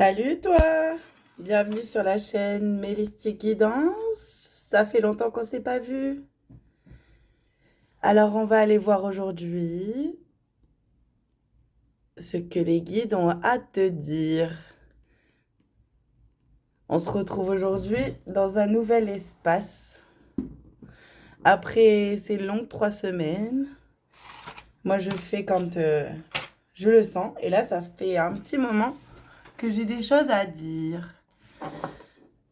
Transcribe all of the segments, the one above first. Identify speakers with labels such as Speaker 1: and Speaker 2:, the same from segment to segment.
Speaker 1: Salut toi! Bienvenue sur la chaîne Mélistique Guidance. Ça fait longtemps qu'on s'est pas vu. Alors on va aller voir aujourd'hui ce que les guides ont à te dire. On se retrouve aujourd'hui dans un nouvel espace. Après ces longues 3 semaines, moi je fais quand je le sens. Et là ça fait un petit moment que j'ai des choses à dire.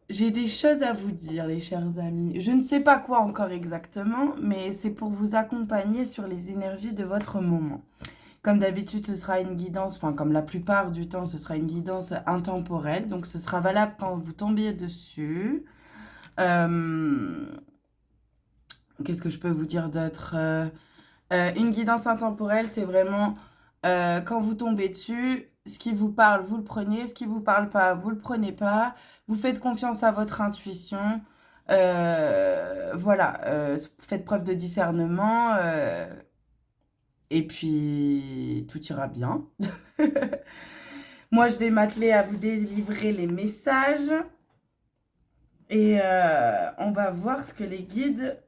Speaker 1: J'ai des choses à vous dire, les chers amis. Je ne sais pas quoi encore exactement, mais c'est pour vous accompagner sur les énergies de votre moment. Comme d'habitude, ce sera une guidance, enfin comme la plupart du temps, ce sera une guidance intemporelle. Donc ce sera valable quand vous tombiez dessus. Euh, Qu'est-ce que je peux vous dire d'autre? Une guidance intemporelle, c'est vraiment quand vous tombez dessus, ce qui vous parle, vous le prenez, ce qui vous parle pas, vous le prenez pas. Vous faites confiance à votre intuition. Voilà, faites preuve de discernement et puis tout ira bien. Moi, je vais m'atteler à vous délivrer les messages et on va voir ce que les guides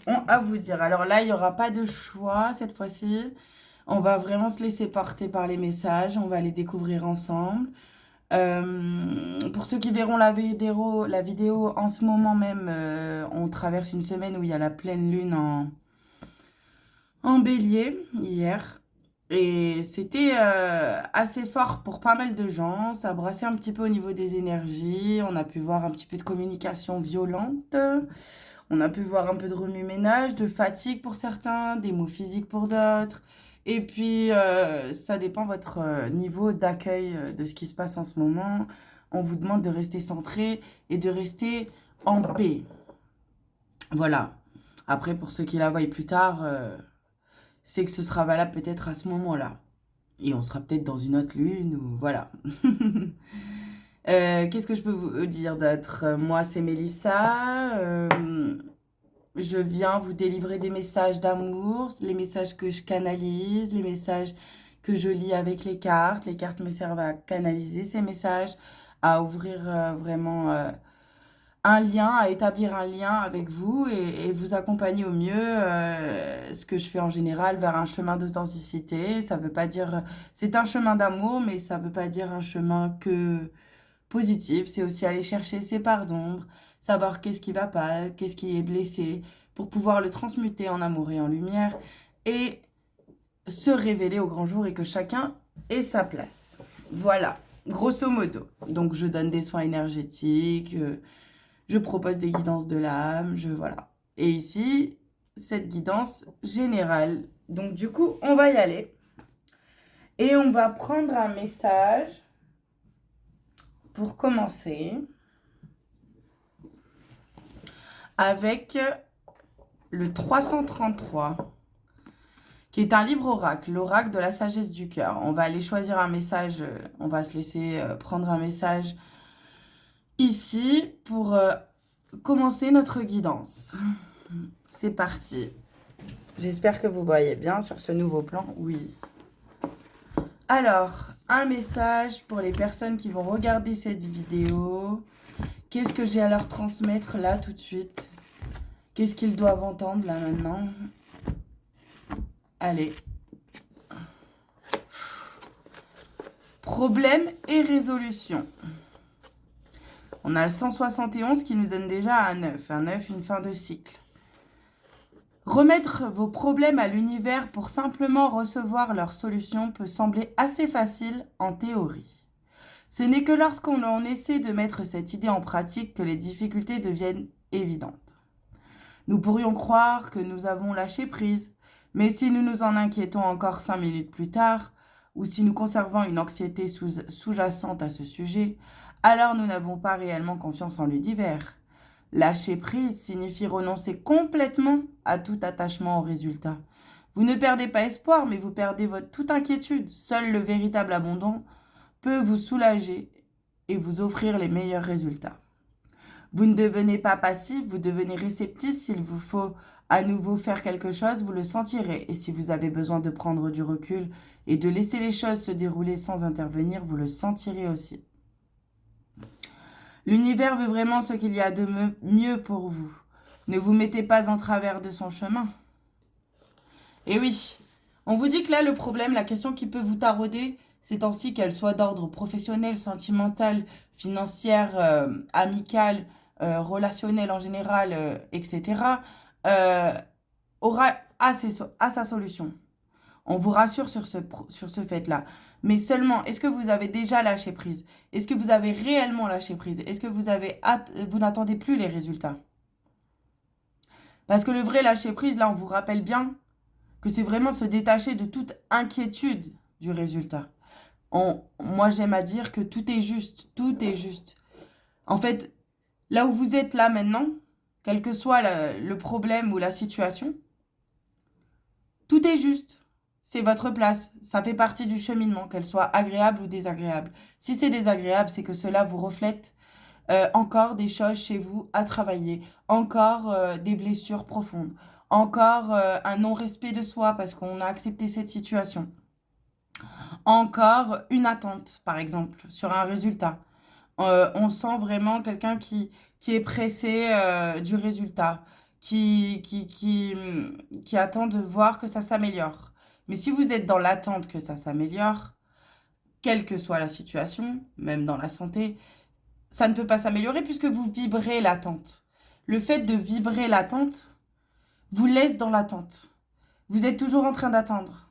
Speaker 1: ont à vous dire. Alors là, il n'y aura pas de choix cette fois-ci. On va vraiment se laisser porter par les messages. On va les découvrir ensemble. Pour ceux qui verront la vidéo en ce moment même, on traverse une semaine où il y a la pleine lune en bélier hier. Et c'était assez fort pour pas mal de gens. Ça brassait un petit peu au niveau des énergies. On a pu voir un petit peu de communication violente. On a pu voir un peu de remue-ménage, de fatigue pour certains, des maux physiques pour d'autres. Et puis, ça dépend votre niveau d'accueil de ce qui se passe en ce moment. On vous demande de rester centré et de rester en paix. Voilà. Après, pour ceux qui la voient plus tard, c'est que ce sera valable peut-être à ce moment-là. Et on sera peut-être dans une autre lune ou voilà. Qu'est-ce que je peux vous dire d'autre? Moi, c'est Mélissa. Je viens vous délivrer des messages d'amour, les messages que je canalise, les messages que je lis avec les cartes. Les cartes me servent à canaliser ces messages, à ouvrir vraiment un lien, à établir un lien avec vous et vous accompagner au mieux, ce que je fais en général, vers un chemin d'authenticité. Ça veut pas dire... C'est un chemin d'amour, mais ça veut pas dire un chemin que positif. C'est aussi aller chercher ses parts d'ombre, savoir qu'est-ce qui va pas, qu'est-ce qui est blessé, pour pouvoir le transmuter en amour et en lumière et se révéler au grand jour et que chacun ait sa place. Voilà, grosso modo. Donc je donne des soins énergétiques, je propose des guidances de l'âme, voilà. Et ici, cette guidance générale. Donc du coup, on va y aller. Et on va prendre un message pour commencer avec le 333, qui est un livre oracle, l'oracle de la sagesse du cœur. On va aller choisir un message, on va se laisser prendre un message ici pour commencer notre guidance. C'est parti. J'espère que vous voyez bien sur ce nouveau plan. Oui. Alors, un message pour les personnes qui vont regarder cette vidéo. Qu'est-ce que j'ai à leur transmettre là tout de suite? Qu'est-ce qu'ils doivent entendre là maintenant? Allez. Problème et résolution. On a le 171 qui nous donne déjà un 9. Un 9, une fin de cycle. Remettre vos problèmes à l'univers pour simplement recevoir leurs solutions peut sembler assez facile en théorie. Ce n'est que lorsqu'on essaie de mettre cette idée en pratique que les difficultés deviennent évidentes. Nous pourrions croire que nous avons lâché prise, mais si nous nous en inquiétons encore 5 minutes plus tard, ou si nous conservons une anxiété sous-jacente à ce sujet, alors nous n'avons pas réellement confiance en l'univers. Lâcher prise signifie renoncer complètement à tout attachement au résultat. Vous ne perdez pas espoir, mais vous perdez toute inquiétude. Seul le véritable abandon peut vous soulager et vous offrir les meilleurs résultats. Vous ne devenez pas passif, vous devenez réceptif. S'il vous faut à nouveau faire quelque chose, vous le sentirez. Et si vous avez besoin de prendre du recul et de laisser les choses se dérouler sans intervenir, vous le sentirez aussi. L'univers veut vraiment ce qu'il y a de mieux pour vous. Ne vous mettez pas en travers de son chemin. Et oui, on vous dit que là, le problème, la question qui peut vous tarauder, ces temps-ci, qu'elle soit d'ordre professionnel, sentimental, financière, amicale, relationnelle en général, etc., euh, a sa solution. On vous rassure sur ce fait-là. Mais seulement, est-ce que vous avez déjà lâché prise? Est-ce que vous avez réellement lâché prise? Est-ce que vous n'attendez plus les résultats? Parce que le vrai lâcher prise, là, on vous rappelle bien que c'est vraiment se détacher de toute inquiétude du résultat. Moi, j'aime à dire que tout est juste, tout est juste. En fait, là où vous êtes là maintenant, quel que soit le problème ou la situation, tout est juste. C'est votre place. Ça fait partie du cheminement, qu'elle soit agréable ou désagréable. Si c'est désagréable, c'est que cela vous reflète encore des choses chez vous à travailler, encore des blessures profondes, encore un non-respect de soi parce qu'on a accepté cette situation, encore une attente, par exemple, sur un résultat. On sent vraiment quelqu'un qui est pressé du résultat, qui attend de voir que ça s'améliore. Mais si vous êtes dans l'attente que ça s'améliore, quelle que soit la situation, même dans la santé, ça ne peut pas s'améliorer puisque vous vibrez l'attente. Le fait de vibrer l'attente vous laisse dans l'attente. Vous êtes toujours en train d'attendre.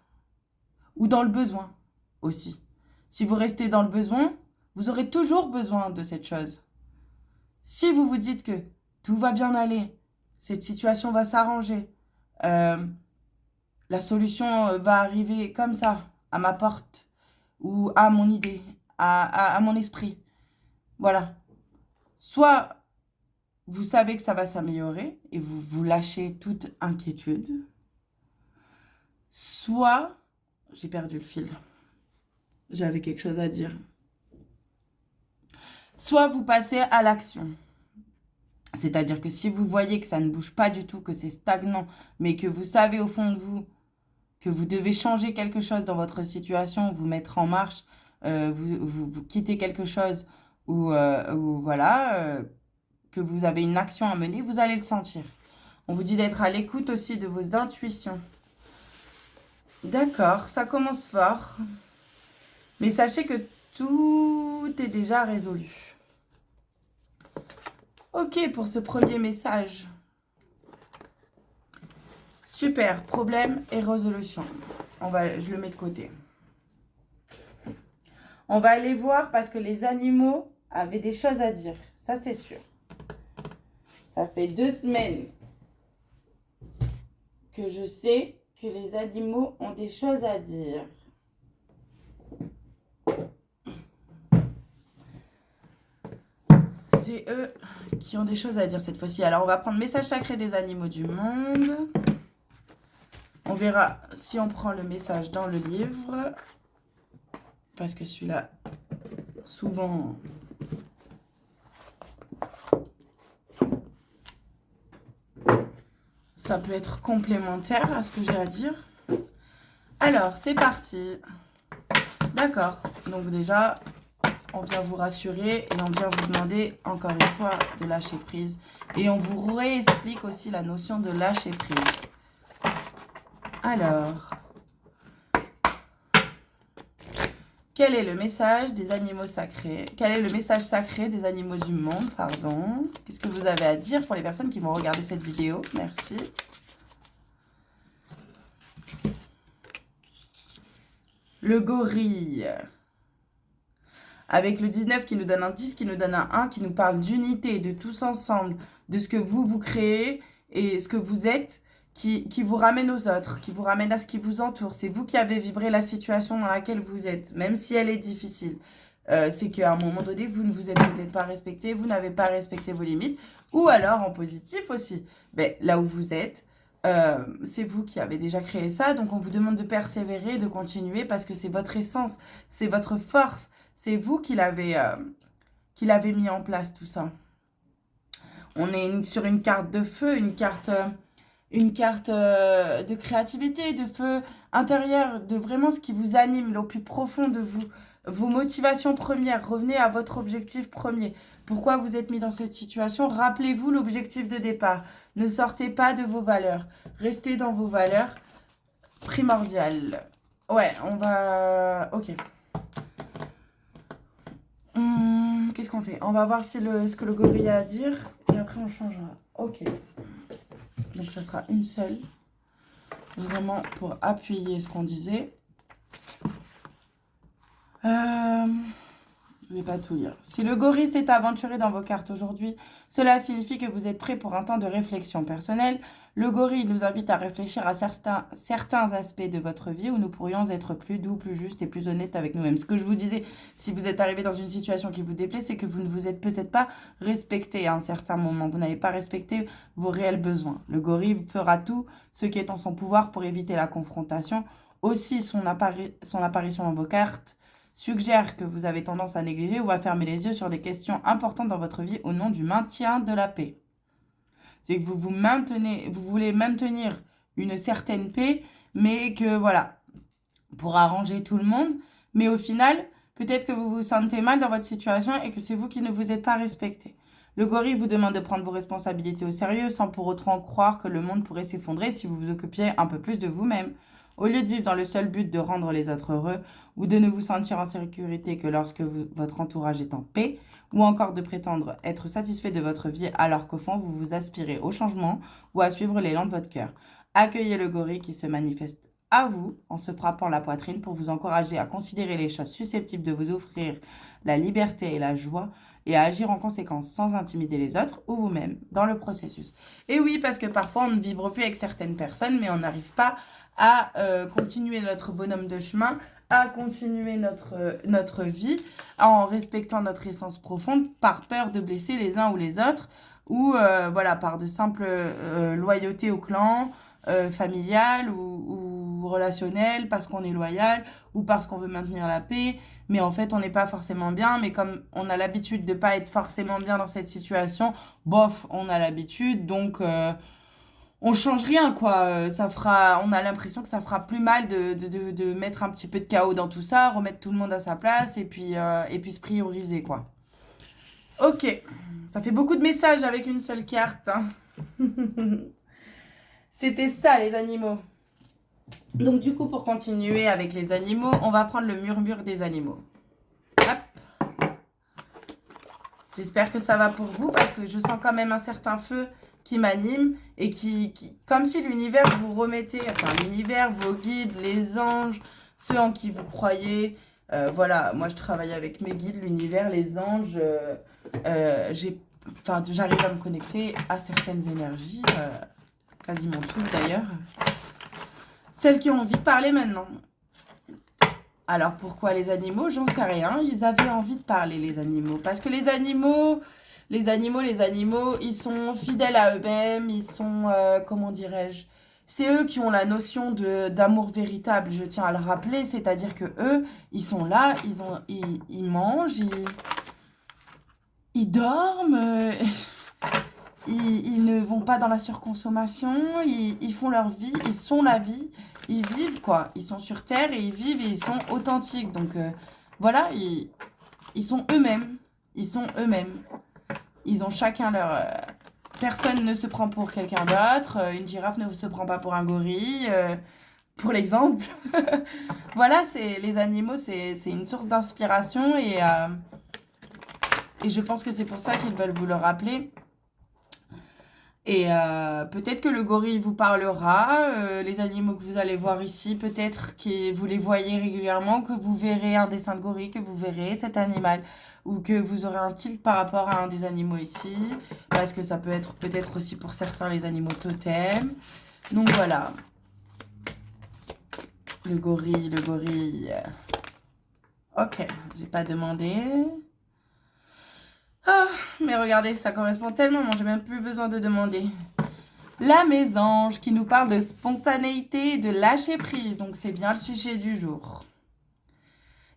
Speaker 1: Ou dans le besoin aussi. Si vous restez dans le besoin, vous aurez toujours besoin de cette chose. Si vous vous dites que tout va bien aller, cette situation va s'arranger, la solution va arriver comme ça, à ma porte, ou à mon idée, à mon esprit. Voilà. Soit vous savez que ça va s'améliorer et vous lâchez toute inquiétude. Soit, j'ai perdu le fil, j'avais quelque chose à dire. Soit vous passez à l'action. C'est-à-dire que si vous voyez que ça ne bouge pas du tout, que c'est stagnant, mais que vous savez au fond de vous que vous devez changer quelque chose dans votre situation, vous mettre en marche, vous quittez quelque chose ou voilà, que vous avez une action à mener, vous allez le sentir. On vous dit d'être à l'écoute aussi de vos intuitions. D'accord, ça commence fort. Mais sachez que tout est déjà résolu. Ok pour ce premier message. Super, problème et résolution. Je le mets de côté. On va aller voir parce que les animaux avaient des choses à dire. Ça, c'est sûr. Ça fait 2 semaines que je sais que les animaux ont des choses à dire. C'est eux qui ont des choses à dire cette fois-ci. Alors, on va prendre message sacré des animaux du monde. On verra si on prend le message dans le livre. Parce que celui-là, souvent... ça peut être complémentaire à ce que j'ai à dire. Alors, c'est parti. D'accord. Donc déjà, on vient vous rassurer et on vient vous demander encore une fois de lâcher prise. Et on vous réexplique aussi la notion de lâcher prise. Alors, quel est le message des animaux sacrés? Quel est le message sacré des animaux du monde? Pardon. Qu'est-ce que vous avez à dire pour les personnes qui vont regarder cette vidéo? Merci. Le gorille. Avec le 19 qui nous donne un 10, qui nous donne un 1, qui nous parle d'unité, de tous ensemble, de ce que vous créez et ce que vous êtes, qui vous ramène aux autres, qui vous ramène à ce qui vous entoure. C'est vous qui avez vibré la situation dans laquelle vous êtes, même si elle est difficile. C'est qu'à un moment donné, vous ne vous êtes peut-être pas respecté, vous n'avez pas respecté vos limites. Ou alors, en positif aussi, ben, là où vous êtes, c'est vous qui avez déjà créé ça. Donc, on vous demande de persévérer, de continuer, parce que c'est votre essence, c'est votre force. C'est vous qui l'avez mis en place, tout ça. On est sur une carte de feu, une carte de créativité, de feu intérieur, de vraiment ce qui vous anime au plus profond de vous. vos motivations premières. Revenez à votre objectif premier. Pourquoi vous êtes mis dans cette situation? Rappelez-vous l'objectif de départ. Ne sortez pas de vos valeurs. Restez dans vos valeurs primordiales. Ouais, on va... Ok. Qu'est-ce qu'on fait? On va voir ce que le gorille a à dire. Et après, on changera. Ok. Donc, ça sera une seule. Vraiment pour appuyer ce qu'on disait. Je ne vais pas tout lire. Si le gorille s'est aventuré dans vos cartes aujourd'hui, cela signifie que vous êtes prêt pour un temps de réflexion personnelle. Le gorille nous invite à réfléchir à certains aspects de votre vie où nous pourrions être plus doux, plus justes et plus honnêtes avec nous-mêmes. Ce que je vous disais, si vous êtes arrivé dans une situation qui vous déplaît, c'est que vous ne vous êtes peut-être pas respecté à un certain moment. Vous n'avez pas respecté vos réels besoins. Le gorille fera tout ce qui est en son pouvoir pour éviter la confrontation. Aussi, son apparition dans vos cartes suggère que vous avez tendance à négliger ou à fermer les yeux sur des questions importantes dans votre vie au nom du maintien de la paix. C'est que vous voulez maintenir une certaine paix, mais que voilà, pour arranger tout le monde, mais au final, peut-être que vous vous sentez mal dans votre situation et que c'est vous qui ne vous êtes pas respecté. Le gorille vous demande de prendre vos responsabilités au sérieux sans pour autant croire que le monde pourrait s'effondrer si vous vous occupiez un peu plus de vous-même. Au lieu de vivre dans le seul but de rendre les autres heureux ou de ne vous sentir en sécurité que lorsque votre entourage est en paix, ou encore de prétendre être satisfait de votre vie alors qu'au fond vous vous aspirez au changement ou à suivre l'élan de votre cœur. Accueillez le gorille qui se manifeste à vous en se frappant la poitrine pour vous encourager à considérer les choses susceptibles de vous offrir la liberté et la joie et à agir en conséquence sans intimider les autres ou vous-même dans le processus. Et oui, parce que parfois on ne vibre plus avec certaines personnes, mais on n'arrive pas à continuer notre bonhomme de chemin, à continuer notre vie en respectant notre essence profonde par peur de blesser les uns ou les autres ou voilà, par de simples loyautés au clan familial ou relationnel parce qu'on est loyal ou parce qu'on veut maintenir la paix, mais en fait on n'est pas forcément bien, mais comme on a l'habitude de pas être forcément bien dans cette situation, bof, on a l'habitude, donc on change rien, quoi. On a l'impression que ça fera plus mal de mettre un petit peu de chaos dans tout ça, remettre tout le monde à sa place et puis se prioriser, quoi. Ok, ça fait beaucoup de messages avec une seule carte, hein. C'était ça, les animaux. Donc, du coup, pour continuer avec les animaux, on va prendre le murmure des animaux. Hop. J'espère que ça va pour vous parce que je sens quand même un certain feu qui m'anime et comme si l'univers vous remettait, enfin l'univers, vos guides, les anges, ceux en qui vous croyez. Voilà, moi je travaille avec mes guides, l'univers, les anges. J'arrive à me connecter à certaines énergies, quasiment toutes d'ailleurs. Celles qui ont envie de parler maintenant. Alors pourquoi les animaux? J'en sais rien. Ils avaient envie de parler, les animaux. Parce que les animaux, ils sont fidèles à eux-mêmes. Ils sont, comment dirais-je? C'est eux qui ont la notion d'amour véritable, je tiens à le rappeler. C'est-à-dire que eux, ils sont là, ils mangent, ils dorment, ils ne vont pas dans la surconsommation, ils font leur vie, ils sont la vie. Ils vivent, quoi. Ils sont sur Terre et ils vivent et ils sont authentiques. Donc, voilà, ils sont eux-mêmes. Ils sont eux-mêmes. Ils ont chacun leur... personne ne se prend pour quelqu'un d'autre. Une girafe ne se prend pas pour un gorille, pour l'exemple. Voilà, les animaux, c'est une source d'inspiration et je pense que c'est pour ça qu'ils veulent vous le rappeler. Et peut-être que le gorille vous parlera, les animaux que vous allez voir ici, peut-être que vous les voyez régulièrement, que vous verrez un dessin de gorille, que vous verrez cet animal, ou que vous aurez un tilt par rapport à un des animaux ici, parce que ça peut être peut-être aussi pour certains les animaux totems. Donc voilà. Le gorille. Ok, j'ai pas demandé. Ah, mais regardez, ça correspond tellement, j'ai même plus besoin de demander. La mésange qui nous parle de spontanéité et de lâcher prise, donc c'est bien le sujet du jour.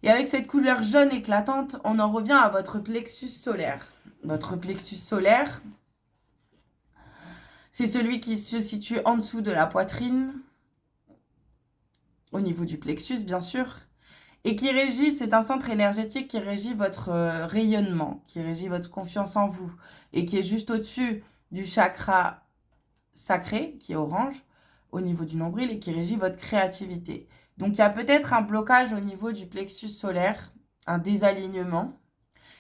Speaker 1: Et avec cette couleur jaune éclatante, on en revient à votre plexus solaire. Votre plexus solaire, c'est celui qui se situe en dessous de la poitrine, au niveau du plexus bien sûr. et qui régit, c'est un centre énergétique qui régit votre rayonnement, qui régit votre confiance en vous et qui est juste au-dessus du chakra sacré, qui est orange, au niveau du nombril et qui régit votre créativité. Donc, il y a peut-être un blocage au niveau du plexus solaire, un désalignement,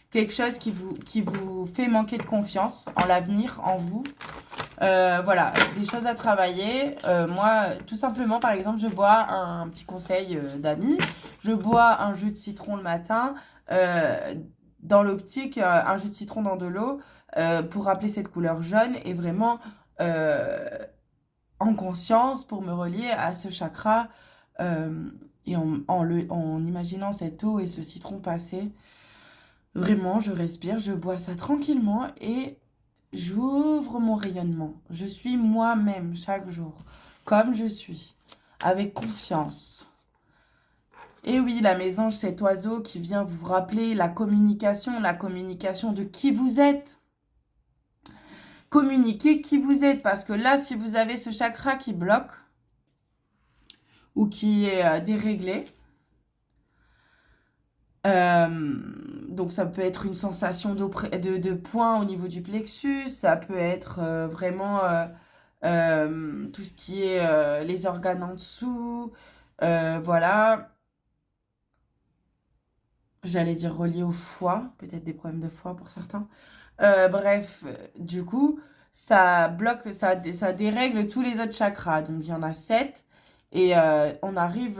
Speaker 1: quelque chose qui vous fait manquer de confiance en l'avenir, en vous. Voilà, des choses à travailler. Moi, tout simplement, par exemple, je bois un petit conseil d'amis. Je bois un jus de citron le matin. Dans l'optique, un jus de citron dans de l'eau pour rappeler cette couleur jaune et vraiment en conscience pour me relier à ce chakra et en imaginant cette eau et ce citron passer. Vraiment, je respire, je bois ça tranquillement et j'ouvre mon rayonnement. Je suis moi-même chaque jour, comme je suis, avec confiance. Et oui, la mésange, cet oiseau qui vient vous rappeler la communication de qui vous êtes. Communiquez qui vous êtes, parce que là, si vous avez ce chakra qui bloque ou qui est déréglé, donc ça peut être une sensation de poids au niveau du plexus, ça peut être vraiment tout ce qui est les organes en dessous, voilà. J'allais dire relié au foie, peut-être des problèmes de foie pour certains. Bref, du coup, ça bloque, ça dérègle tous les autres chakras. Donc il y en a 7 et on arrive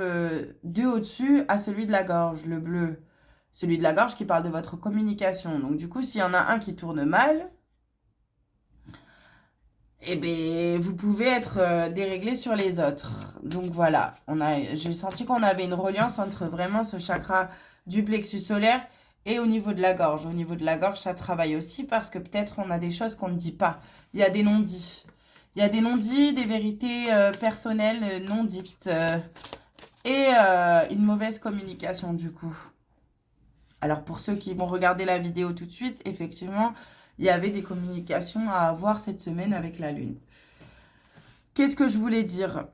Speaker 1: 2 au-dessus à celui de la gorge, le bleu. Celui de la gorge qui parle de votre communication. Donc, du coup, s'il y en a un qui tourne mal, eh bien, vous pouvez être déréglé sur les autres. Donc, voilà. J'ai senti qu'on avait une reliance entre vraiment ce chakra du plexus solaire et au niveau de la gorge. Au niveau de la gorge, ça travaille aussi parce que peut-être on a des choses qu'on ne dit pas. Il y a des non-dits. Il y a des non-dits, des vérités personnelles non dites. Et une mauvaise communication, du coup. Alors, pour ceux qui vont regarder la vidéo tout de suite, effectivement, il y avait des communications à avoir cette semaine avec la Lune. Qu'est-ce que je voulais dire?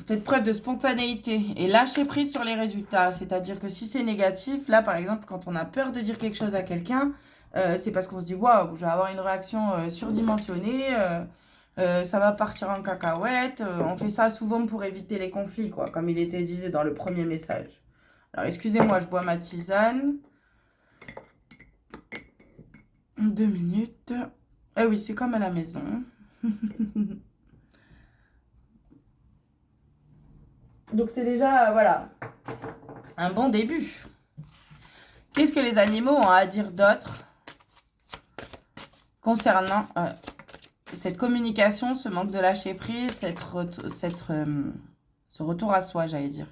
Speaker 1: Faites preuve de spontanéité et lâchez prise sur les résultats. C'est-à-dire que si c'est négatif, là, par exemple, quand on a peur de dire quelque chose à quelqu'un, c'est parce qu'on se dit, waouh, je vais avoir une réaction surdimensionnée, ça va partir en cacahuète. On fait ça souvent pour éviter les conflits, quoi, comme il était dit dans le premier message. Alors, excusez-moi, je bois ma tisane. 2 minutes. Eh oui, c'est comme à la maison. Donc, c'est déjà, voilà, un bon début. Qu'est-ce que les animaux ont à dire d'autre concernant cette communication, ce manque de lâcher prise, ce retour à soi, j'allais dire.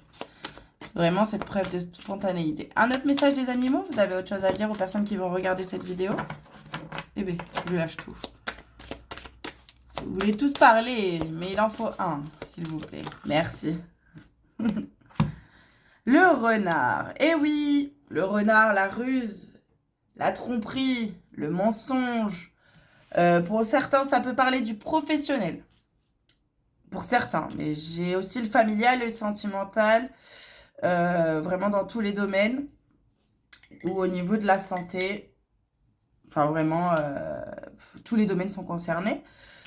Speaker 1: Vraiment, cette preuve de spontanéité. Un autre message des animaux? Vous avez autre chose à dire aux personnes qui vont regarder cette vidéo? Eh bien, je lâche tout. Vous voulez tous parler, mais il en faut un, s'il vous plaît. Merci. Le renard. Eh oui, le renard, la ruse, la tromperie, le mensonge. Pour certains, ça peut parler du professionnel. Pour certains, mais j'ai aussi le familial, le sentimental, vraiment dans tous les domaines, ou au niveau de la santé. Enfin, vraiment, tous les domaines sont concernés.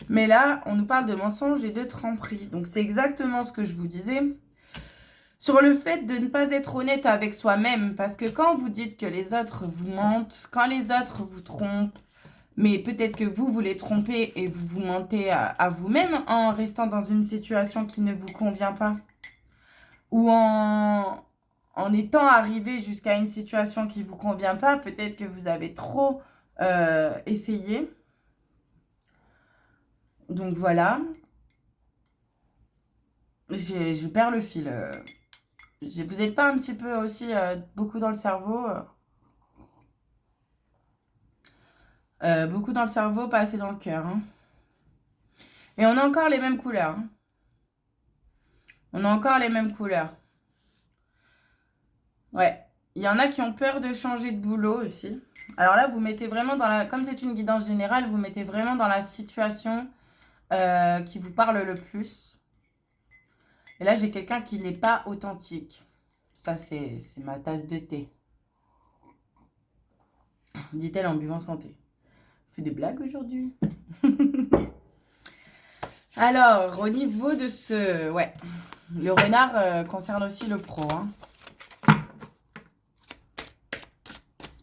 Speaker 1: Mais là, on nous parle de mensonges et de tromperie. Donc, c'est exactement ce que je vous disais. Sur le fait de ne pas être honnête avec soi-même. Parce que quand vous dites que les autres vous mentent, quand les autres vous trompent, mais peut-être que vous les trompez et vous vous mentez à vous-même en restant dans une situation qui ne vous convient pas. Ou en étant arrivé jusqu'à une situation qui ne vous convient pas, peut-être que vous avez trop essayé. Donc voilà. Je perds le fil. Vous n'êtes pas un petit peu aussi beaucoup dans le cerveau beaucoup dans le cerveau, pas assez dans le cœur. Hein. Et on a encore les mêmes couleurs. Hein. On a encore les mêmes couleurs. Ouais. Il y en a qui ont peur de changer de boulot aussi. Alors là, vous mettez vraiment dans la... Comme c'est une guidance générale, vous mettez vraiment dans la situation qui vous parle le plus. Et là, j'ai quelqu'un qui n'est pas authentique. Ça, c'est ma tasse de thé. Dit-elle en buvant santé. On fait des blagues aujourd'hui. Alors, au niveau de ce... Ouais, le renard concerne aussi le pro. Hein.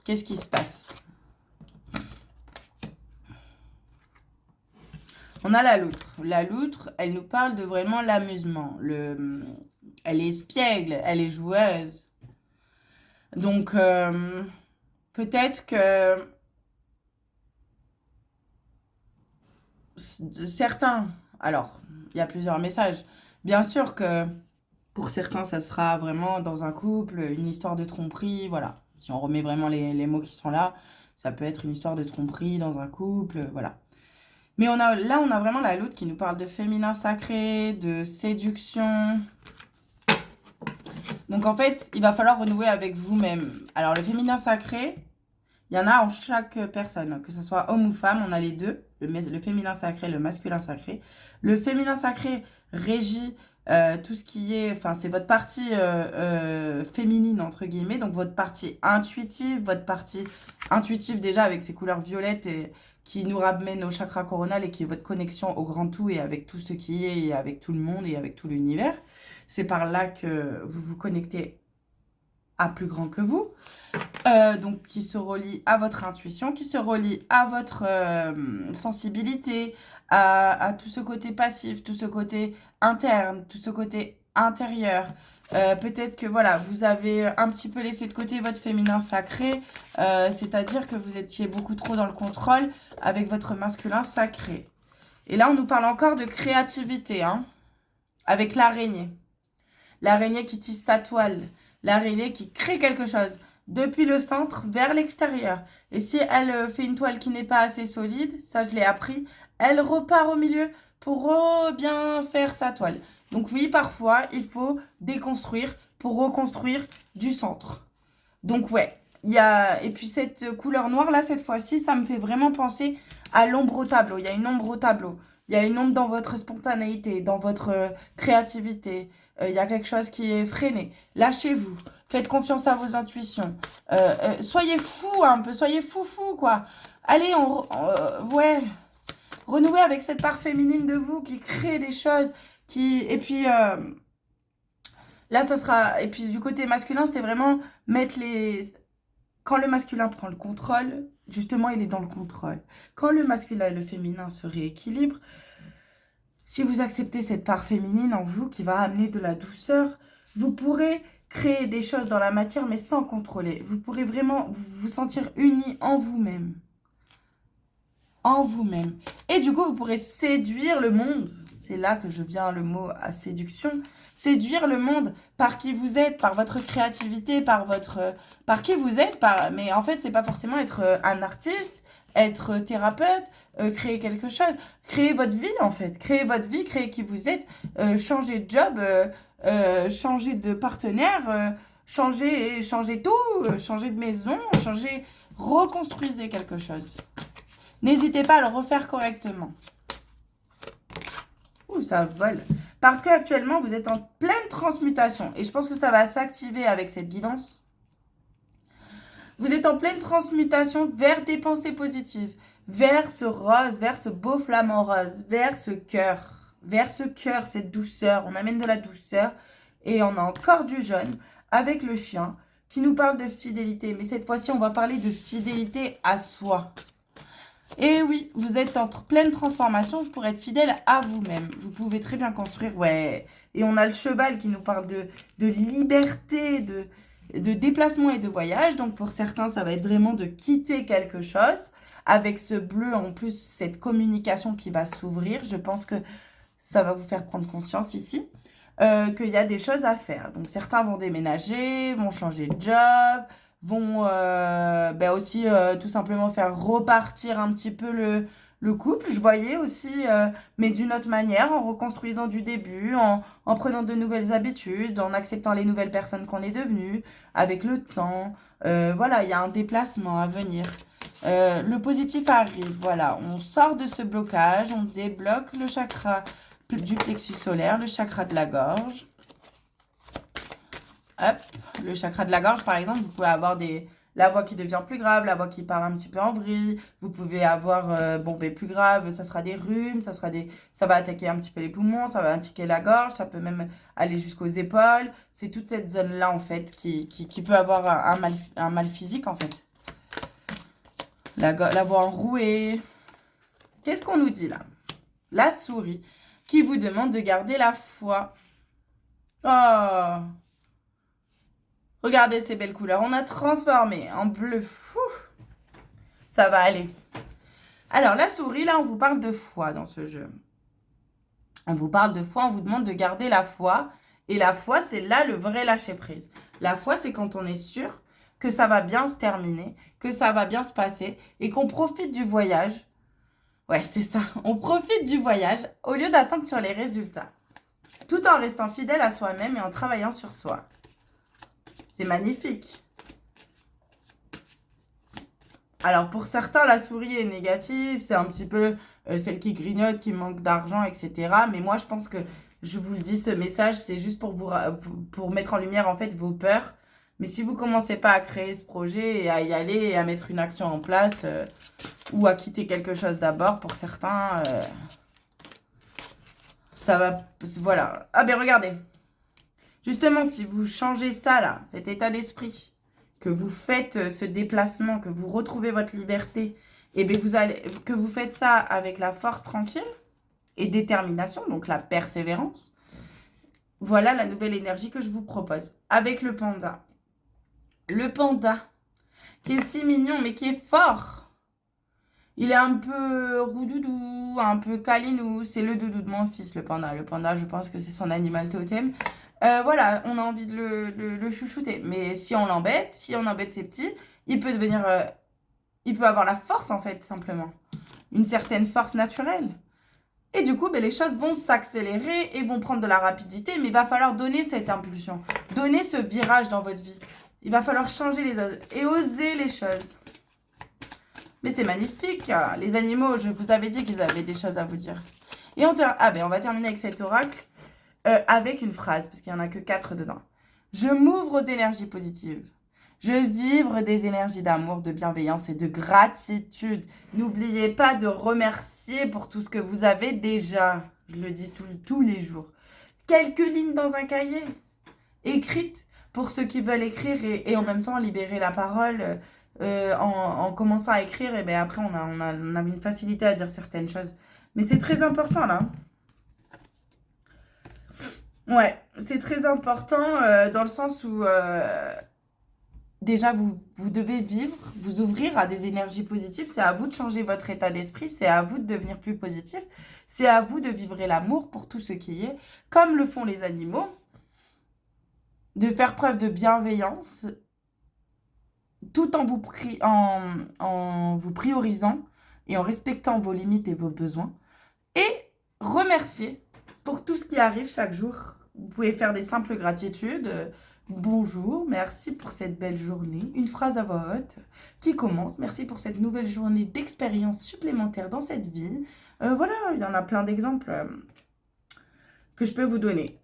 Speaker 1: Qu'est-ce qui se passe? On a la loutre. La loutre, elle nous parle de vraiment l'amusement. Elle est espiègle, elle est joueuse. Donc, peut-être que certains... Alors, il y a plusieurs messages. Bien sûr que pour certains, ça sera vraiment dans un couple, une histoire de tromperie, voilà. Si on remet vraiment les mots qui sont là, ça peut être une histoire de tromperie dans un couple, voilà. Mais là, on a vraiment la loutre qui nous parle de féminin sacré, de séduction. Donc, en fait, il va falloir renouer avec vous-même. Alors, le féminin sacré, il y en a en chaque personne, que ce soit homme ou femme, on a les deux, le féminin sacré, le masculin sacré. Le féminin sacré régit tout ce qui est, enfin c'est votre partie féminine entre guillemets, donc votre partie intuitive déjà avec ses couleurs violettes et qui nous ramène au chakra coronal et qui est votre connexion au grand tout et avec tout ce qui est et avec tout le monde et avec tout l'univers. C'est par là que vous vous connectez à plus grand que vous. Donc qui se relie à votre intuition, qui se relie à votre sensibilité, à tout ce côté passif, tout ce côté interne, tout ce côté intérieur. Peut-être que voilà, vous avez un petit peu laissé de côté votre féminin sacré, c'est-à-dire que vous étiez beaucoup trop dans le contrôle avec votre masculin sacré. Et là, on nous parle encore de créativité, hein, avec l'araignée. L'araignée qui tisse sa toile, l'araignée qui crée quelque chose depuis le centre vers l'extérieur. Et si elle fait une toile qui n'est pas assez solide, ça je l'ai appris, elle repart au milieu pour bien faire sa toile. Donc oui, parfois, il faut déconstruire pour reconstruire du centre. Donc ouais, il y a... Et puis cette couleur noire là, cette fois-ci, ça me fait vraiment penser à l'ombre au tableau. Il y a une ombre au tableau. Il y a une ombre dans votre spontanéité, dans votre créativité. Il y a quelque chose qui est freiné. Lâchez-vous. Faites confiance à vos intuitions. Soyez fou un peu. Soyez fou, quoi. Allez, ouais. Renouez avec cette part féminine de vous qui crée des choses. Et puis, là, ça sera... Et puis, du côté masculin, c'est vraiment mettre les... Quand le masculin prend le contrôle, justement, il est dans le contrôle. Quand le masculin et le féminin se rééquilibrent, si vous acceptez cette part féminine en vous qui va amener de la douceur, vous pourrez créer des choses dans la matière, mais sans contrôler. Vous pourrez vraiment vous sentir unis en vous-même. En vous-même. Et du coup, vous pourrez séduire le monde. C'est là que je viens le mot à séduction. Séduire le monde par qui vous êtes, par votre créativité, par qui vous êtes. Mais en fait, c'est pas forcément être un artiste, être thérapeute, créer quelque chose. Créer votre vie, en fait. Créer votre vie, créer qui vous êtes. Changer de job, changer de partenaire, changer tout, changer de maison, reconstruisez quelque chose. N'hésitez pas à le refaire correctement. Ouh, ça vole. Parce qu'actuellement, vous êtes en pleine transmutation. Et je pense que ça va s'activer avec cette guidance. Vous êtes en pleine transmutation vers des pensées positives. Vers ce rose, vers ce beau flamant rose. Vers ce cœur. Vers ce cœur, cette douceur. On amène de la douceur. Et on a encore du jaune avec le chien qui nous parle de fidélité. Mais cette fois-ci, on va parler de fidélité à soi. Et oui, vous êtes en pleine transformation pour être fidèle à vous-même. Vous pouvez très bien construire, ouais. Et on a le cheval qui nous parle de liberté, de déplacement et de voyage. Donc pour certains, ça va être vraiment de quitter quelque chose. Avec ce bleu, en plus, cette communication qui va s'ouvrir. Je pense que ça va vous faire prendre conscience ici qu'il y a des choses à faire. Donc certains vont déménager, vont changer de job, vont aussi tout simplement faire repartir un petit peu le couple. Je voyais aussi, mais d'une autre manière, en reconstruisant du début, en prenant de nouvelles habitudes, en acceptant les nouvelles personnes qu'on est devenues, avec le temps. Voilà, il y a un déplacement à venir. Le positif arrive, voilà. On sort de ce blocage, on débloque le chakra du plexus solaire, le chakra de la gorge. Hop. le chakra de la gorge, par exemple, vous pouvez avoir la voix qui devient plus grave, la voix qui part un petit peu en vrille. Vous pouvez avoir, bon, ben, plus grave, ça sera des rhumes, ça va attaquer un petit peu les poumons, ça va attaquer la gorge, ça peut même aller jusqu'aux épaules. C'est toute cette zone-là, en fait, qui peut avoir un mal physique, en fait. La voix enrouée. Qu'est-ce qu'on nous dit, là? La souris qui vous demande de garder la foi. Oh! Regardez ces belles couleurs. On a transformé en bleu. Ça va aller. Alors, la souris, là, on vous parle de foi dans ce jeu. On vous parle de foi, on vous demande de garder la foi. Et la foi, c'est là le vrai lâcher-prise. La foi, c'est quand on est sûr que ça va bien se terminer, que ça va bien se passer et qu'on profite du voyage. Ouais, c'est ça. On profite du voyage au lieu d'attendre sur les résultats. Tout en restant fidèle à soi-même et en travaillant sur soi. C'est magnifique. Alors, pour certains, la souris est négative. C'est un petit peu celle qui grignote, qui manque d'argent, etc. Mais moi, je pense que, je vous le dis, ce message, c'est juste pour mettre en lumière, en fait, vos peurs. Mais si vous ne commencez pas à créer ce projet et à y aller et à mettre une action en place ou à quitter quelque chose d'abord, pour certains, ça va... Voilà. Ah ben regardez. Justement, si vous changez ça, là, cet état d'esprit, que vous faites ce déplacement, que vous retrouvez votre liberté, et bien que vous faites ça avec la force tranquille et détermination, donc la persévérance, voilà la nouvelle énergie que je vous propose. Avec le panda. Le panda, qui est si mignon, mais qui est fort. Il est un peu roudoudou, un peu câlinou. C'est le doudou de mon fils, le panda. Le panda, je pense que c'est son animal totem. Voilà, on a envie de le chouchouter. Mais si on l'embête, si on embête ses petits, il peut devenir... il peut avoir la force, en fait, simplement. Une certaine force naturelle. Et du coup, ben, les choses vont s'accélérer et vont prendre de la rapidité. Mais il va falloir donner cette impulsion. Donner ce virage dans votre vie. Il va falloir changer les choses et oser les choses. Mais c'est magnifique. Les animaux, je vous avais dit qu'ils avaient des choses à vous dire. Et on va terminer avec cet oracle avec une phrase, parce qu'il n'y en a que 4 dedans. Je m'ouvre aux énergies positives. Je vibre des énergies d'amour, de bienveillance et de gratitude. N'oubliez pas de remercier pour tout ce que vous avez déjà. Je le dis tous les jours. Quelques lignes dans un cahier, écrites pour ceux qui veulent écrire et en même temps libérer la parole en commençant à écrire. Et bien après, on a une facilité à dire certaines choses. Mais c'est très important là. Ouais, c'est très important dans le sens où déjà vous devez vivre, vous ouvrir à des énergies positives. C'est à vous de changer votre état d'esprit, c'est à vous de devenir plus positif, c'est à vous de vibrer l'amour pour tout ce qui est, comme le font les animaux, de faire preuve de bienveillance tout en vous priorisant et en respectant vos limites et vos besoins et remercier pour tout ce qui arrive chaque jour. Vous pouvez faire des simples gratitudes. Bonjour, merci pour cette belle journée. Une phrase à voix haute qui commence. Merci pour cette nouvelle journée d'expérience supplémentaire dans cette vie. Voilà, il y en a plein d'exemples que je peux vous donner.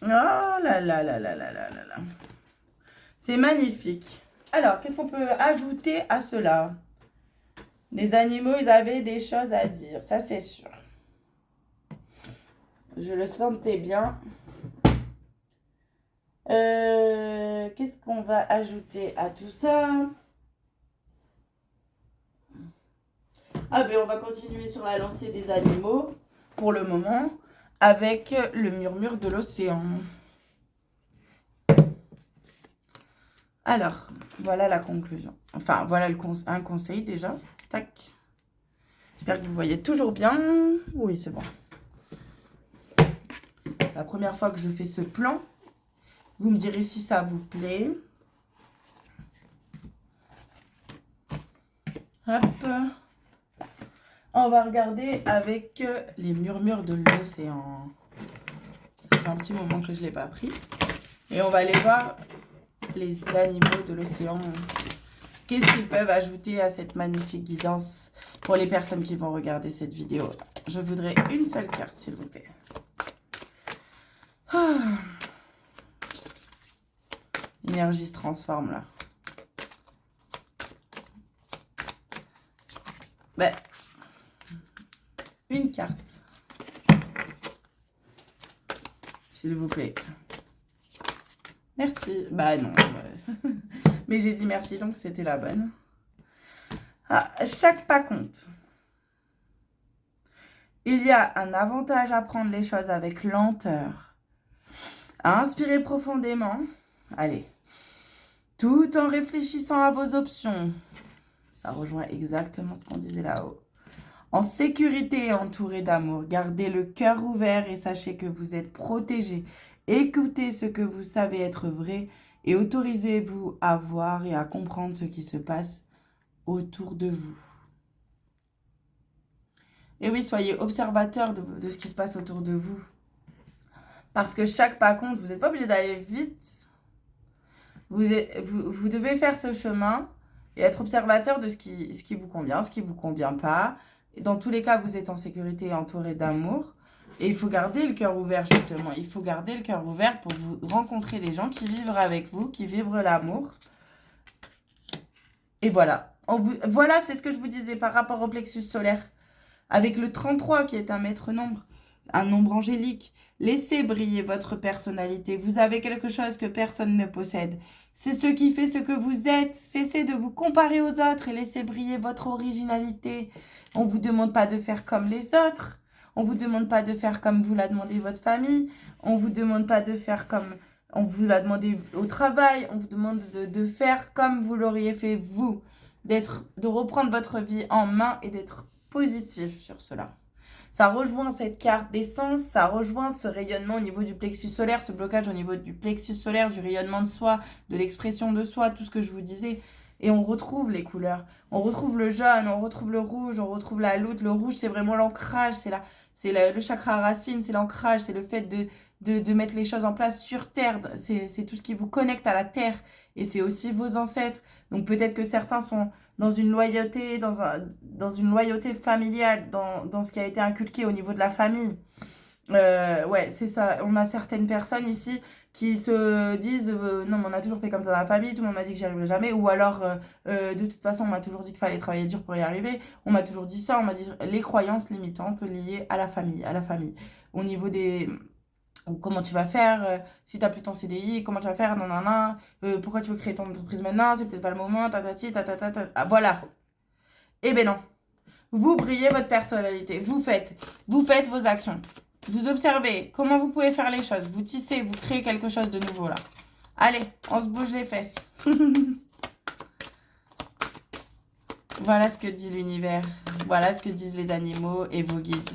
Speaker 1: Oh là là là là là là là là. C'est magnifique. Alors, qu'est-ce qu'on peut ajouter à cela? Les animaux, ils avaient des choses à dire, ça c'est sûr. Je le sentais bien. Qu'est-ce qu'on va ajouter à tout ça? Ah ben on va continuer sur la lancée des animaux pour le moment avec le murmure de l'océan. Alors, voilà la conclusion. Enfin, voilà un conseil déjà. Tac. J'espère que vous voyez toujours bien. Oui, c'est bon. C'est la première fois que je fais ce plan. Vous me direz si ça vous plaît. Hop. On va regarder avec les murmures de l'océan. Ça fait un petit moment que je ne l'ai pas pris. Et on va aller voir les animaux de l'océan. Qu'est-ce qu'ils peuvent ajouter à cette magnifique guidance pour les personnes qui vont regarder cette vidéo? Je voudrais une seule carte, s'il vous plaît. Ah. L'énergie se transforme là. Ben, une carte. S'il vous plaît. Merci. Bah non. Mais j'ai dit merci, donc c'était la bonne. Ah, chaque pas compte. Il y a un avantage à prendre les choses avec lenteur. À inspirer profondément. Allez. Tout en réfléchissant à vos options. Ça rejoint exactement ce qu'on disait là-haut. En sécurité et entouré d'amour, gardez le cœur ouvert et sachez que vous êtes protégé. Écoutez ce que vous savez être vrai et autorisez-vous à voir et à comprendre ce qui se passe autour de vous. Et oui, soyez observateur de ce qui se passe autour de vous. Parce que chaque pas compte, vous n'êtes pas obligé d'aller vite. Vous devez faire ce chemin et être observateur de ce qui vous convient, ce qui ne vous convient pas. Dans tous les cas, vous êtes en sécurité et entouré d'amour. Et il faut garder le cœur ouvert, justement. Il faut garder le cœur ouvert pour vous rencontrer des gens qui vivent avec vous, qui vivent l'amour. Et voilà. Voilà, c'est ce que je vous disais par rapport au plexus solaire. Avec le 33 qui est un maître nombre, un nombre angélique. Laissez briller votre personnalité. Vous avez quelque chose que personne ne possède. C'est ce qui fait ce que vous êtes. Cessez de vous comparer aux autres et laissez briller votre originalité. On ne vous demande pas de faire comme les autres. On ne vous demande pas de faire comme vous l'a demandé votre famille. On ne vous demande pas de faire comme on vous l'a demandé au travail. On vous demande de faire comme vous l'auriez fait vous. De reprendre votre vie en main et d'être positif sur cela. Ça rejoint cette carte d'essence, ça rejoint ce rayonnement au niveau du plexus solaire, ce blocage au niveau du plexus solaire, du rayonnement de soi, de l'expression de soi, tout ce que je vous disais. Et on retrouve les couleurs. On retrouve le jaune, on retrouve le rouge, on retrouve la loutre. Le rouge, c'est vraiment l'ancrage, c'est le chakra racine, c'est l'ancrage, c'est le fait de mettre les choses en place sur Terre. C'est tout ce qui vous connecte à la Terre. Et c'est aussi vos ancêtres. Donc peut-être que certains sont dans une loyauté, dans une loyauté familiale, dans ce qui a été inculqué au niveau de la famille. Ouais, c'est ça. On a certaines personnes ici qui se disent non, mais on a toujours fait comme ça dans la famille, tout le monde m'a dit que j'y arriverais jamais. Ou alors, de toute façon, on m'a toujours dit qu'il fallait travailler dur pour y arriver. On m'a toujours dit ça, on m'a dit les croyances limitantes liées à la famille, Au niveau des... Comment tu vas faire si tu n'as plus ton CDI, comment tu vas faire, non, non, non, pourquoi tu veux créer ton entreprise maintenant, c'est peut-être pas le moment, tatati, tatata, ah, voilà. Eh ben non. Vous brillez votre personnalité, vous faites vos actions. Vous observez comment vous pouvez faire les choses, vous tissez, vous créez quelque chose de nouveau là. Allez, on se bouge les fesses. Voilà ce que dit l'univers, voilà ce que disent les animaux et vos guides.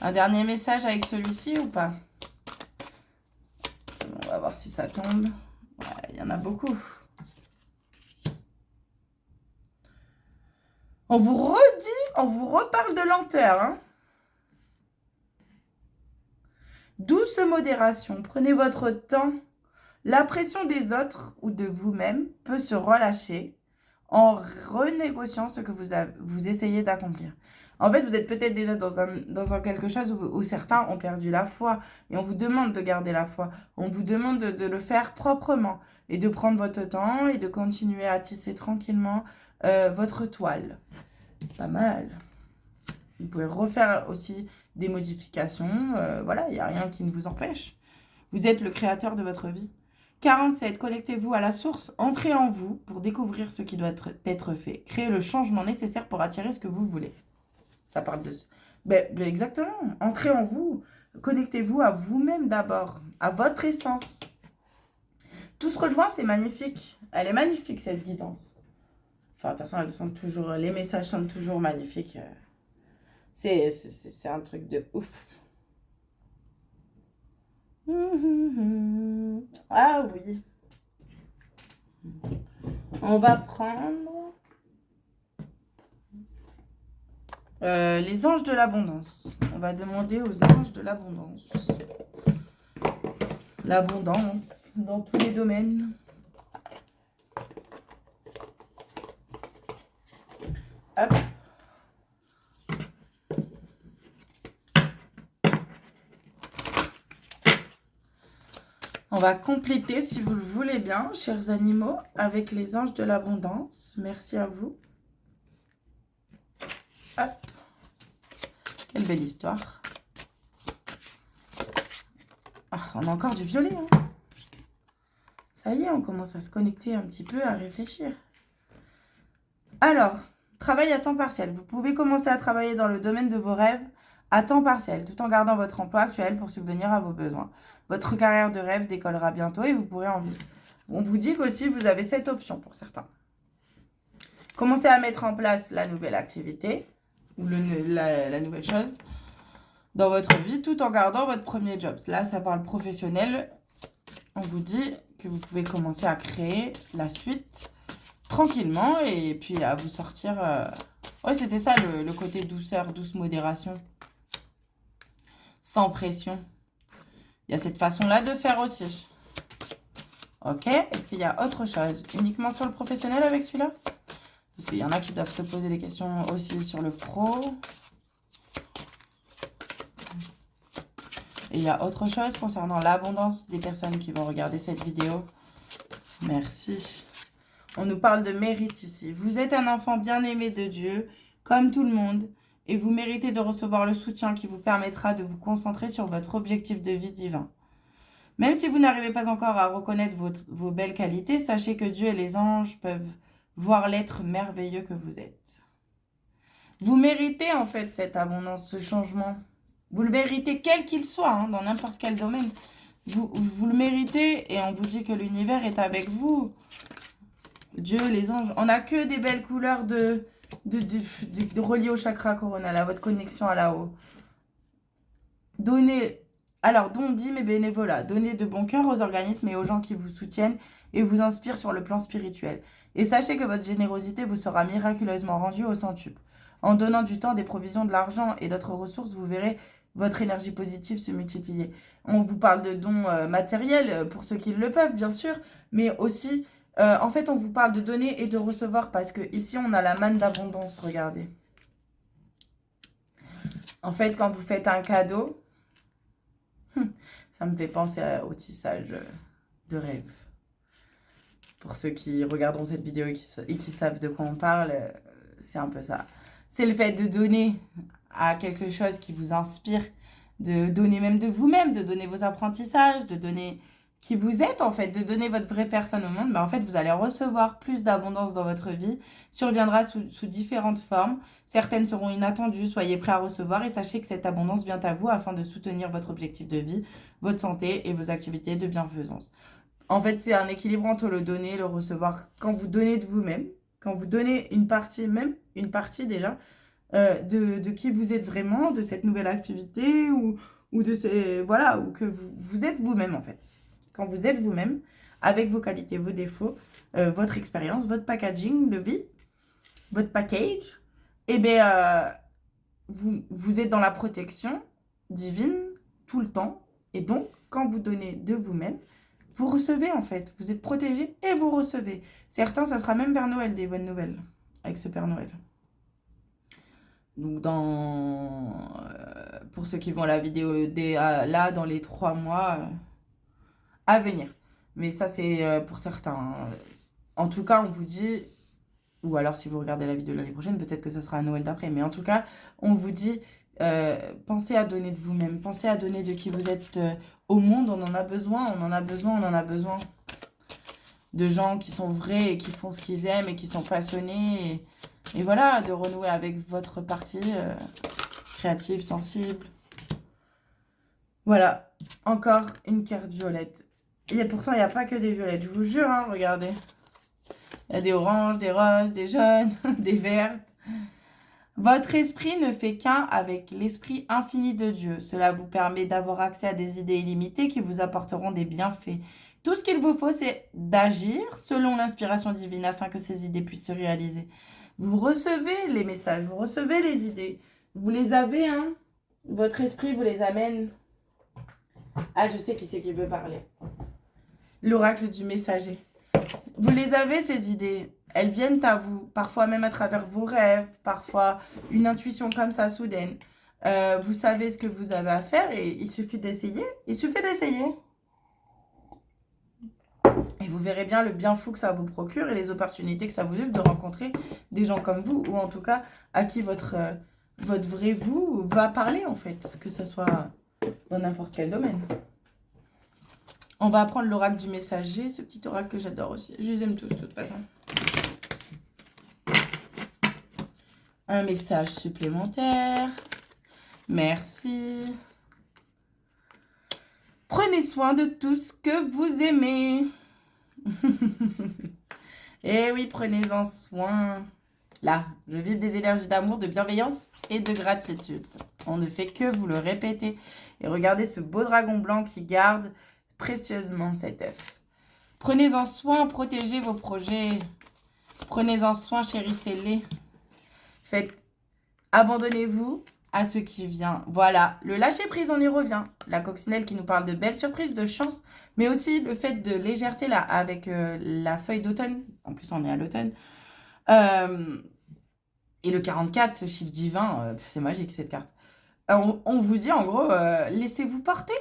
Speaker 1: Un dernier message avec celui-ci ou pas? On va voir si ça tombe. Ouais, il y en a beaucoup. On vous redit, on vous reparle de lenteur. Hein. Douce modération. Prenez votre temps. La pression des autres ou de vous-même peut se relâcher en renégociant ce que vous essayez d'accomplir. En fait, vous êtes peut-être déjà dans un quelque chose où certains ont perdu la foi. Et on vous demande de garder la foi. On vous demande de le faire proprement. Et de prendre votre temps et de continuer à tisser tranquillement votre toile. Pas mal. Vous pouvez refaire aussi des modifications. Voilà, il n'y a rien qui ne vous empêche. Vous êtes le créateur de votre vie. 47. Connectez-vous à la source. Entrez en vous pour découvrir ce qui doit être fait. Créez le changement nécessaire pour attirer ce que vous voulez. Ça parle de... exactement. Entrez en vous. Connectez-vous à vous-même d'abord. À votre essence. Tout se rejoint, c'est magnifique. Elle est magnifique, cette guidance. Enfin, de toute façon, les messages sont toujours magnifiques. C'est un truc de ouf. Ah oui. On va prendre les anges de l'abondance. On va demander aux anges de l'abondance. L'abondance dans tous les domaines. Hop. On va compléter, si vous le voulez bien, chers animaux, avec les anges de l'abondance. Merci à vous. Hop. Quelle belle histoire. Ah, on a encore du violet. Hein. Ça y est, on commence à se connecter un petit peu, à réfléchir. Alors, travail à temps partiel. Vous pouvez commencer à travailler dans le domaine de vos rêves à temps partiel, tout en gardant votre emploi actuel pour subvenir à vos besoins. Votre carrière de rêve décollera bientôt et vous pourrez en vivre. On vous dit qu'aussi, vous avez cette option pour certains. Commencez à mettre en place la nouvelle activité ou la nouvelle chose dans votre vie tout en gardant votre premier job. Là, ça parle professionnel. On vous dit que vous pouvez commencer à créer la suite tranquillement et puis à vous sortir... Ouais, c'était ça le côté douceur, douce modération. Sans pression. Il y a cette façon-là de faire aussi. Ok, est-ce qu'il y a autre chose? Uniquement sur le professionnel avec celui-là? Parce qu'il y en a qui doivent se poser des questions aussi sur le pro. Et il y a autre chose concernant l'abondance des personnes qui vont regarder cette vidéo. Merci. On nous parle de mérite ici. Vous êtes un enfant bien-aimé de Dieu, comme tout le monde, et vous méritez de recevoir le soutien qui vous permettra de vous concentrer sur votre objectif de vie divin. Même si vous n'arrivez pas encore à reconnaître vos belles qualités, sachez que Dieu et les anges peuvent voir l'être merveilleux que vous êtes. Vous méritez en fait cette abondance, ce changement. Vous le méritez quel qu'il soit, hein, dans n'importe quel domaine. Vous le méritez et on vous dit que l'univers est avec vous. Dieu, les anges, on n'a que des belles couleurs de reliées au chakra coronal, à votre connexion à là-haut. Donnez, alors don, dîmes et bénévolat, donnez de bon cœur aux organismes et aux gens qui vous soutiennent et vous inspirent sur le plan spirituel. Et sachez que votre générosité vous sera miraculeusement rendue au centuple. En donnant du temps, des provisions, de l'argent et d'autres ressources, vous verrez votre énergie positive se multiplier. On vous parle de dons matériels pour ceux qui le peuvent, bien sûr, mais aussi... en fait, on vous parle de donner et de recevoir parce que ici, on a la manne d'abondance, regardez. En fait, quand vous faites un cadeau, ça me fait penser au tissage de rêve. Pour ceux qui regarderont cette vidéo et qui savent de quoi on parle, c'est un peu ça. C'est le fait de donner à quelque chose qui vous inspire, de donner même de vous-même, de donner vos apprentissages, de donner... qui vous êtes en fait, de donner votre vraie personne au monde, mais en fait vous allez recevoir plus d'abondance dans votre vie, surviendra sous différentes formes, certaines seront inattendues, soyez prêts à recevoir et sachez que cette abondance vient à vous afin de soutenir votre objectif de vie, votre santé et vos activités de bienfaisance. En fait c'est un équilibre entre le donner et le recevoir. Quand vous donnez de vous-même, quand vous donnez une partie, même une partie déjà, de qui vous êtes vraiment, de cette nouvelle activité ou de ces... Voilà, ou que vous êtes vous-même en fait. Quand vous êtes vous-même, avec vos qualités, vos défauts, votre expérience, votre packaging de vie, votre package, eh bien, vous êtes dans la protection divine tout le temps. Et donc, quand vous donnez de vous-même, vous recevez en fait. Vous êtes protégé et vous recevez. Certains, ça sera même vers Noël, des bonnes nouvelles, avec ce Père Noël. Donc, pour ceux qui vont la vidéo là, dans les 3 mois... à venir. Mais ça, c'est pour certains. En tout cas, on vous dit, ou alors si vous regardez la vidéo de l'année prochaine, peut-être que ça sera à Noël d'après. Mais en tout cas, on vous dit, pensez à donner de vous-même. Pensez à donner de qui vous êtes au monde. On en a besoin, on en a besoin, on en a besoin. De gens qui sont vrais et qui font ce qu'ils aiment et qui sont passionnés. Et voilà, de renouer avec votre partie créative, sensible. Voilà, encore une carte violette. Et pourtant, il n'y a pas que des violettes, je vous jure, hein, regardez. Il y a des oranges, des roses, des jaunes, des verts. Votre esprit ne fait qu'un avec l'esprit infini de Dieu. Cela vous permet d'avoir accès à des idées illimitées qui vous apporteront des bienfaits. Tout ce qu'il vous faut, c'est d'agir selon l'inspiration divine afin que ces idées puissent se réaliser. Vous recevez les messages, vous recevez les idées. Vous les avez, hein. Votre esprit vous les amène. Ah, je sais qui c'est qui veut parler. L'oracle du messager. Vous les avez, ces idées. Elles viennent à vous, parfois même à travers vos rêves, parfois une intuition comme ça, soudaine. Vous savez ce que vous avez à faire et il suffit d'essayer. Il suffit d'essayer. vous verrez bien le bien fou que ça vous procure et les opportunités que ça vous offre de rencontrer des gens comme vous, ou en tout cas à qui votre vrai vous va parler en fait, que ce soit dans n'importe quel domaine. On va apprendre l'oracle du messager, ce petit oracle que j'adore aussi. Je les aime tous de toute façon. Un message supplémentaire. Merci. Prenez soin de tout ce que vous aimez. Eh oui, prenez-en soin. Là, je vibre des énergies d'amour, de bienveillance et de gratitude. On ne fait que vous le répéter. Et regardez ce beau dragon blanc qui garde précieusement cet œuf. Prenez-en soin, protégez vos projets. Prenez-en soin, chérissez-les. Abandonnez-vous à ce qui vient. Voilà, le lâcher-prise, on y revient. La coccinelle qui nous parle de belles surprises, de chance, mais aussi le fait de légèreté, là, avec la feuille d'automne. En plus, on est à l'automne. Et le 44, ce chiffre divin, c'est magique, cette carte. On vous dit, en gros, laissez-vous porter.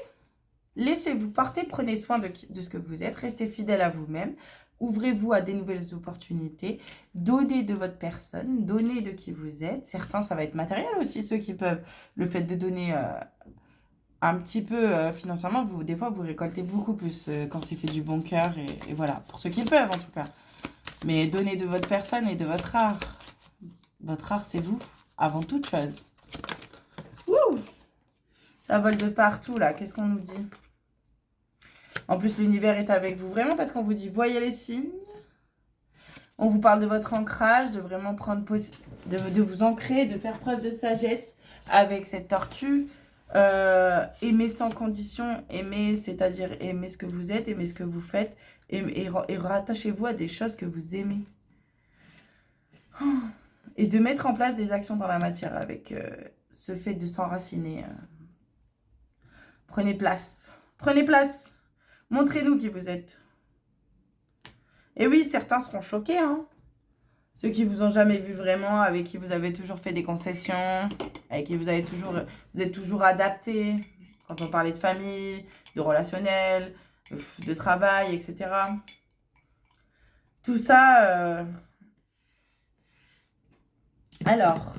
Speaker 1: Laissez-vous porter, prenez soin de ce que vous êtes, restez fidèle à vous-même, ouvrez-vous à des nouvelles opportunités, donnez de votre personne, donnez de qui vous êtes. Certains, ça va être matériel aussi, ceux qui peuvent. Le fait de donner un petit peu financièrement, des fois, vous récoltez beaucoup plus quand c'est fait du bon cœur. Et voilà, pour ceux qui le peuvent en tout cas. Mais donnez de votre personne et de votre art. Votre art, c'est vous, avant toute chose. Wouh! Ça vole de partout, là. Qu'est-ce qu'on nous dit? En plus, l'univers est avec vous vraiment parce qu'on vous dit, voyez les signes. On vous parle de votre ancrage, de vraiment prendre de vous ancrer, de faire preuve de sagesse avec cette tortue. Aimer sans condition, aimer, c'est-à-dire aimer ce que vous êtes, aimer ce que vous faites, et rattachez-vous à des choses que vous aimez. Et de mettre en place des actions dans la matière avec ce fait de s'enraciner. Prenez place. Prenez place. Montrez-nous qui vous êtes. Et oui, certains seront choqués, hein. Ceux qui vous ont jamais vu vraiment, avec qui vous avez toujours fait des concessions, avec qui vous êtes toujours adapté. Quand on parlait de famille, de relationnel, de travail, etc. Tout ça... Alors,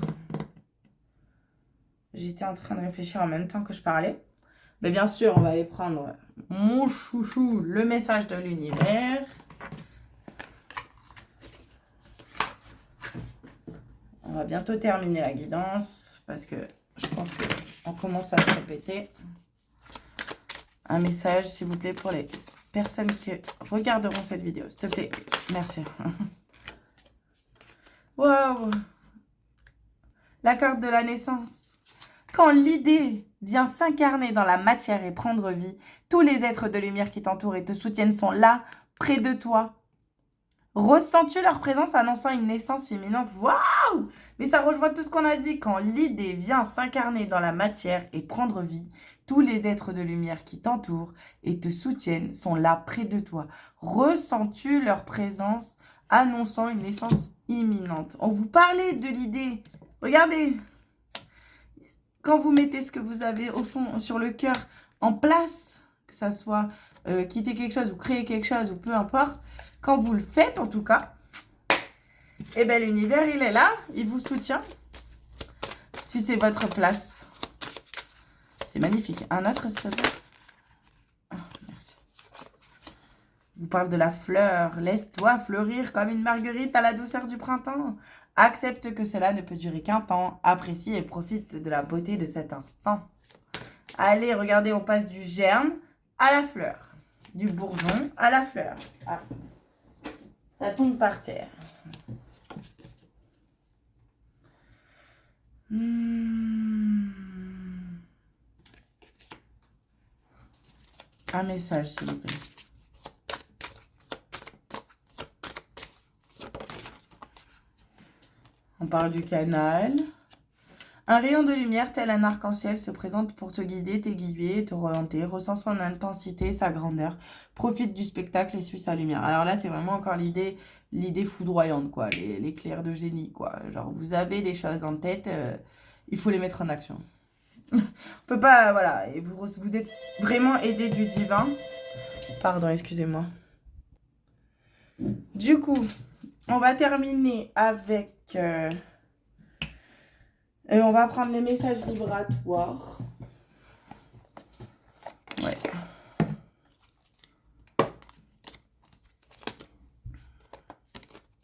Speaker 1: j'étais en train de réfléchir en même temps que je parlais. Mais bien sûr, on va aller prendre mon chouchou, le message de l'univers. On va bientôt terminer la guidance parce que je pense qu'on commence à se répéter. Un message, s'il vous plaît, pour les personnes qui regarderont cette vidéo. S'il te plaît, merci. Waouh! La carte de la naissance. Quand l'idée vient s'incarner dans la matière et prendre vie, tous les êtres de lumière qui t'entourent et te soutiennent sont là, près de toi. Ressens-tu leur présence annonçant une naissance imminente? Waouh! Mais ça rejoint tout ce qu'on a dit. Quand l'idée vient s'incarner dans la matière et prendre vie, tous les êtres de lumière qui t'entourent et te soutiennent sont là, près de toi. Ressens-tu leur présence annonçant une naissance imminente? On vous parlait de l'idée. Regardez, quand vous mettez ce que vous avez au fond, sur le cœur, en place, que ça soit quitter quelque chose ou créer quelque chose ou peu importe, quand vous le faites en tout cas, eh bien l'univers il est là, il vous soutient. Si c'est votre place, c'est magnifique. Un autre s'il te plaît. Ah, merci. Je vous parle de la fleur. Laisse-toi fleurir comme une marguerite à la douceur du printemps. Accepte que cela ne peut durer qu'un temps. Apprécie et profite de la beauté de cet instant. Allez, regardez, on passe du germe à la fleur. Du bourgeon à la fleur. Ah. Ça tombe par terre. Un message, s'il vous plaît. On parle du canal. Un rayon de lumière tel un arc-en-ciel se présente pour te guider, t'aiguiller, te orienter. Ressens son intensité, sa grandeur. Profite du spectacle et suis sa lumière. Alors là, c'est vraiment encore l'idée foudroyante, quoi. L'éclair de génie, quoi. Genre, vous avez des choses en tête, il faut les mettre en action. On peut pas, voilà. Et vous êtes vraiment aidé du divin. Pardon, excusez-moi. Du coup, on va terminer avec... on va prendre les messages vibratoires. Ouais.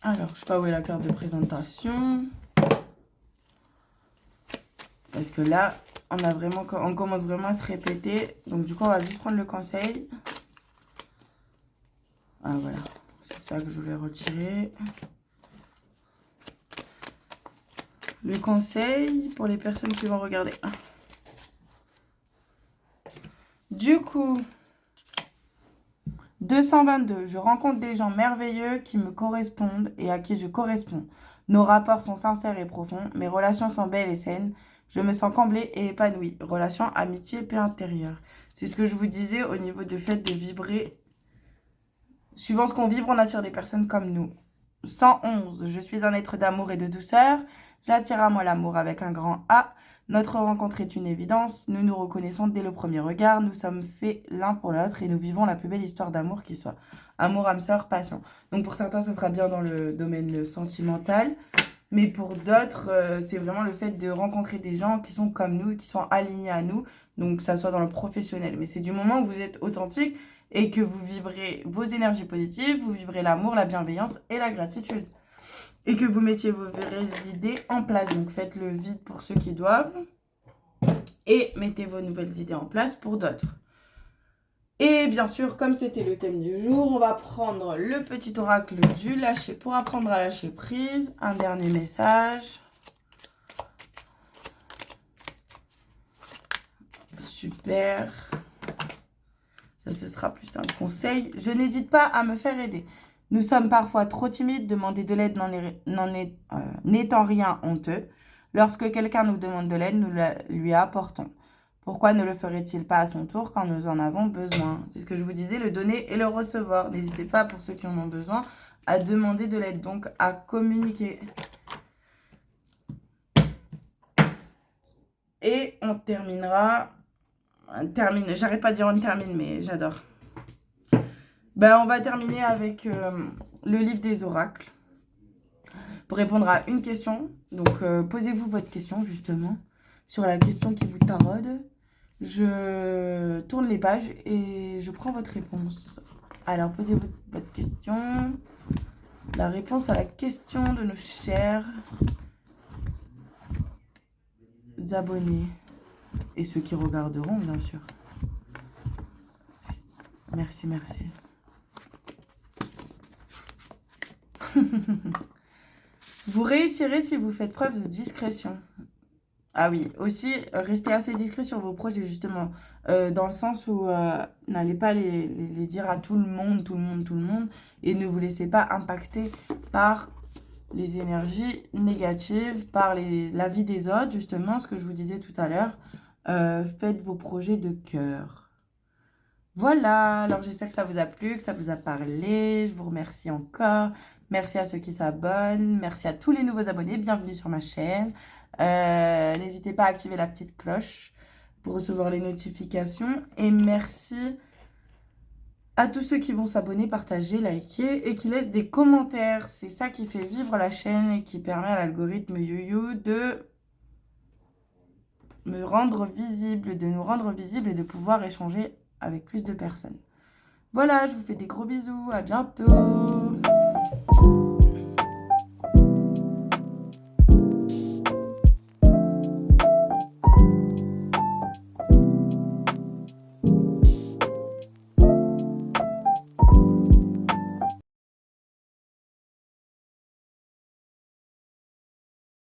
Speaker 1: Alors, je sais pas où est la carte de présentation. Parce que là, on commence vraiment à se répéter. Donc, du coup, on va juste prendre le conseil. Ah, voilà. C'est ça que je voulais retirer. Le conseil pour les personnes qui vont regarder. Du coup, 222. Je rencontre des gens merveilleux qui me correspondent et à qui je corresponds. Nos rapports sont sincères et profonds. Mes relations sont belles et saines. Je me sens comblée et épanouie. Relation, amitié, paix intérieure. C'est ce que je vous disais au niveau du fait de vibrer. Suivant ce qu'on vibre, on attire des personnes comme nous. 111. Je suis un être d'amour et de douceur. J'attire à moi l'amour avec un grand A. Notre rencontre est une évidence. Nous nous reconnaissons dès le premier regard. Nous sommes faits l'un pour l'autre et nous vivons la plus belle histoire d'amour qui soit. Amour, âme sœur, passion. Donc pour certains, ce sera bien dans le domaine sentimental. Mais pour d'autres, c'est vraiment le fait de rencontrer des gens qui sont comme nous, qui sont alignés à nous. Donc que ça soit dans le professionnel. Mais c'est du moment où vous êtes authentique et que vous vibrez vos énergies positives, vous vibrez l'amour, la bienveillance et la gratitude. Et que vous mettiez vos vraies idées en place. Donc faites le vide pour ceux qui doivent. Et mettez vos nouvelles idées en place pour d'autres. Et bien sûr, comme c'était le thème du jour, on va prendre le petit oracle du lâcher pour apprendre à lâcher prise. Un dernier message. Super. Ça, ce sera plus un conseil. Je n'hésite pas à me faire aider. Nous sommes parfois trop timides. Demander de l'aide n'étant rien honteux. Lorsque quelqu'un nous demande de l'aide, nous la lui apportons. Pourquoi ne le ferait-il pas à son tour quand nous en avons besoin? C'est ce que je vous disais, le donner et le recevoir. N'hésitez pas, pour ceux qui en ont besoin, à demander de l'aide, donc à communiquer. Et on terminera... J'arrête pas de dire on termine, mais j'adore. Ben, on va terminer avec le livre des oracles. Pour répondre à une question, donc posez-vous votre question justement sur la question qui vous taraude. Je tourne les pages et je prends votre réponse. Alors, posez votre question. La réponse à la question de nos chers abonnés. Et ceux qui regarderont, bien sûr. Merci, merci. Vous réussirez si vous faites preuve de discrétion. Ah oui, aussi, restez assez discret sur vos projets, justement. Dans le sens où n'allez pas les dire à tout le monde. Et ne vous laissez pas impacter par les énergies négatives, par la vie des autres, justement, ce que je vous disais tout à l'heure. Faites vos projets de cœur. Voilà, alors j'espère que ça vous a plu, que ça vous a parlé. Je vous remercie encore. Merci à ceux qui s'abonnent. Merci à tous les nouveaux abonnés. Bienvenue sur ma chaîne. N'hésitez pas à activer la petite cloche pour recevoir les notifications. Et merci à tous ceux qui vont s'abonner, partager, liker et qui laissent des commentaires. C'est ça qui fait vivre la chaîne et qui permet à l'algorithme YouYou de me rendre visible, de nous rendre visible et de pouvoir échanger avec plus de personnes. Voilà, je vous fais des gros bisous. À bientôt.